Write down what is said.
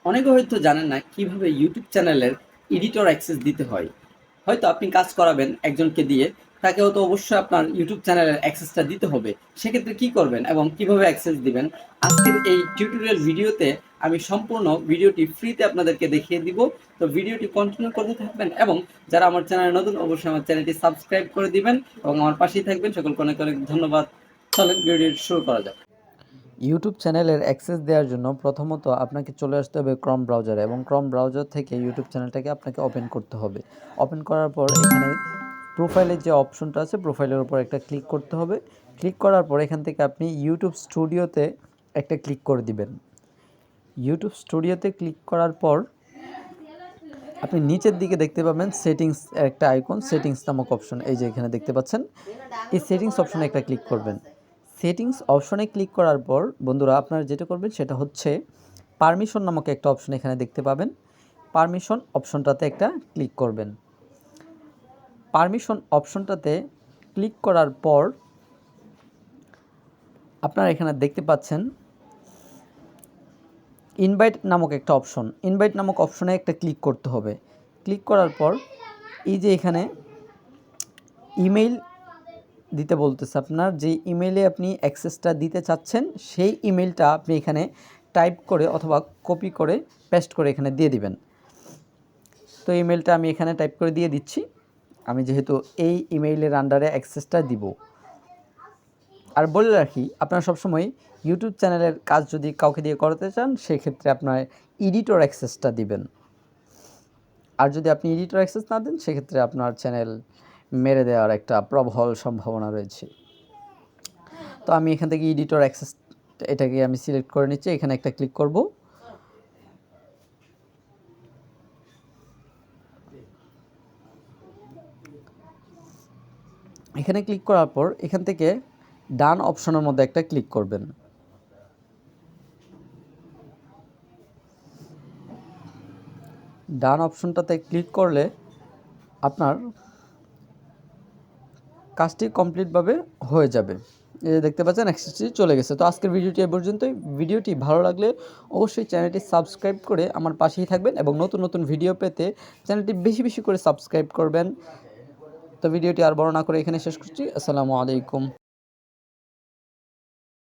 অনেকে হয়তো জানেন না কিভাবে ইউটিউব চ্যানেলের এডিটর অ্যাক্সেস দিতে হয়। হয়তো আপনি কাজ করাবেন একজনকে দিয়ে, তাকেও তো অবশ্যই আপনার ইউটিউব চ্যানেলের অ্যাক্সেসটা দিতে হবে। সেক্ষেত্রে কি করবেন এবং কিভাবে অ্যাক্সেস দিবেন, আজকের এই টিউটোরিয়াল ভিডিওতে আমি সম্পূর্ণ ভিডিওটি ফ্রিতে আপনাদেরকে দেখিয়ে দিব। তো ভিডিওটি কন্টিনিউ করতে থাকবেন এবং যারা আমার চ্যানেলে নতুন অবশ্যই আমার চ্যানেলটি সাবস্ক্রাইব করে দিবেন এবং আমার পাশেই থাকবেন। সকলকে অনেক অনেক ধন্যবাদ। চলেন ভিডিওটি শুরু করা যাক। ইউটিউব চ্যানেলের অ্যাক্সেস দেওয়ার জন্য প্রথমত আপনাকে চলে আসতে হবে ক্রম ব্রাউজারে এবং ক্রম ব্রাউজার থেকে ইউটিউব চ্যানেলটাকে আপনাকে ওপেন করতে হবে। ওপেন করার পর এখানে প্রোফাইলের যে অপশনটা আছে প্রোফাইলের উপর একটা ক্লিক করতে হবে। ক্লিক করার পর এখান থেকে আপনি ইউটিউব স্টুডিওতে একটা ক্লিক করে দিবেন। ইউটিউব স্টুডিওতে ক্লিক করার পর আপনি নিচের দিকে দেখতে পাবেন সেটিংস একটা আইকন, সেটিংস নামক অপশন, এই যে এখানে দেখতে পাচ্ছেন। এই সেটিংস অপশনে একটা ক্লিক করবেন। সেটিংস অপশনে ক্লিক করার পর বন্ধুরা আপনারা যেটা করবেন সেটা হচ্ছে পারমিশন নামক একটা অপশন এখানে দেখতে পাবেন। পারমিশন অপশনটাতে একটা ক্লিক করবেন। পারমিশন অপশনটাতে ক্লিক করার পর আপনারা এখানে দেখতে পাচ্ছেন ইনভাইট নামক একটা অপশন। ইনভাইট নামক অপশনে একটা ক্লিক করতে হবে। ক্লিক করার পর এই যে এখানে ইমেইল দিতে বলতেছে, আপনার যে ইমেইলে আপনি অ্যাক্সেসটা দিতে চাচ্ছেন সেই ইমেইলটা আপনি এখানে টাইপ করে অথবা কপি করে পেস্ট করে এখানে দিয়ে দিবেন। তো ইমেইলটা আমি এখানে টাইপ করে দিয়ে দিচ্ছি। আমি যেহেতু এই ইমেইলের আন্ডারে অ্যাক্সেসটা দিব। আর বলে রাখি, আপনারা সবসময় ইউটিউব চ্যানেলের কাজ যদি কাউকে দিয়ে করাতে চান সেক্ষেত্রে আপনার এডিটর অ্যাক্সেসটা দিবেন। আর যদি আপনি এডিটর অ্যাক্সেস না দেন সেক্ষেত্রে আপনার চ্যানেল মেরে দেওয়ার একটা প্রবল সম্ভাবনা রয়েছে। তো আমি এখান থেকে এডিটর অ্যাক্সেস এটাকে আমি সিলেক্ট করে নিচ্ছি, এখানে একটা ক্লিক করব। এখানে ক্লিক করার পর এখান থেকে ডান অপশনের মধ্যে একটা ক্লিক করবেন। ডান অপশনটাতে ক্লিক করলে আপনার কাজটি কমপ্লিটভাবে হয়ে যাবে। এই যে দেখতে পাচ্ছেন অ্যাক্সেসটি চলে গেছে। তো আজকের ভিডিওটি এ পর্যন্তই। ভিডিওটি ভালো লাগলে অবশ্যই চ্যানেলটি সাবস্ক্রাইব করে আমার পাশেই থাকবেন এবং নতুন নতুন ভিডিও পেতে চ্যানেলটি বেশি বেশি করে সাবস্ক্রাইব করবেন। তো ভিডিওটি আর বড় না করে এখানে শেষ করছি। আসসালামু আলাইকুম।